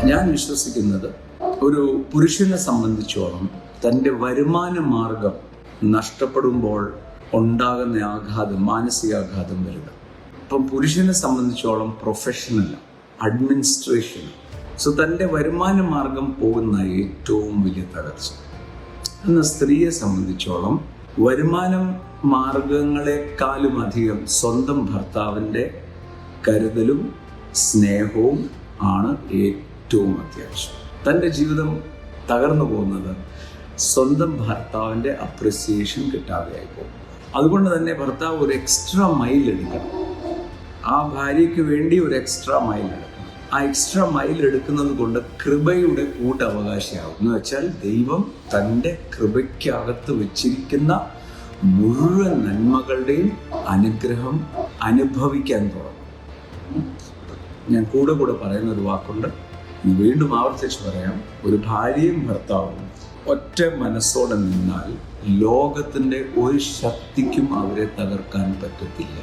ഞാൻ വിശ്വസിക്കുന്നത് ഒരു പുരുഷനെ സംബന്ധിച്ചോളം തൻ്റെ വരുമാന മാർഗം നഷ്ടപ്പെടുമ്പോൾ ഉണ്ടാകുന്ന ആഘാതം, മാനസികാഘാതം വലുത്. ഇപ്പം പുരുഷനെ സംബന്ധിച്ചോളം പ്രൊഫഷണൽ അഡ്മിനിസ്ട്രേഷൻ, സോ തൻ്റെ വരുമാന മാർഗം പോകുന്ന ഏറ്റവും വലിയ തകർച്ച. എന്നാൽ സ്ത്രീയെ സംബന്ധിച്ചോളം വരുമാന മാർഗങ്ങളെക്കാളും അധികം സ്വന്തം ഭർത്താവിൻ്റെ കരുതലും സ്നേഹവും ആണ് ഏറ്റവും അത്യാവശ്യം. തൻ്റെ ജീവിതം തകർന്നു പോകുന്നത് സ്വന്തം ഭർത്താവിൻ്റെ അപ്രിസിയേഷൻ കിട്ടാതെയായി പോകും. അതുകൊണ്ട് തന്നെ ഭർത്താവ് ഒരു എക്സ്ട്രാ മൈൽ എടുക്കണം, ആ ഭാര്യയ്ക്ക് വേണ്ടി ഒരു എക്സ്ട്രാ മൈൽ എടുക്കണം. ആ എക്സ്ട്രാ മൈൽ എടുക്കുന്നത് കൊണ്ട് കൃപയുടെ കൂട്ടവകാശിയാകും. എന്ന് വെച്ചാൽ ദൈവം തൻ്റെ കൃപയ്ക്കകത്ത് വെച്ചിരിക്കുന്ന മുഴുവൻ നന്മകളുടെയും അനുഗ്രഹം അനുഭവിക്കാൻ തുടങ്ങും. ഞാൻ കൂടെ പറയുന്ന ഒരു വാക്കുണ്ട്, വീണ്ടും ആവർത്തിച്ച് പറയാം. ഒരു ഭാര്യയും ഭർത്താവും ഒറ്റ മനസ്സോടെ നിന്നാൽ ലോകത്തിൻ്റെ ഒരു ശക്തിക്കും അവരെ തകർക്കാൻ പറ്റത്തില്ല.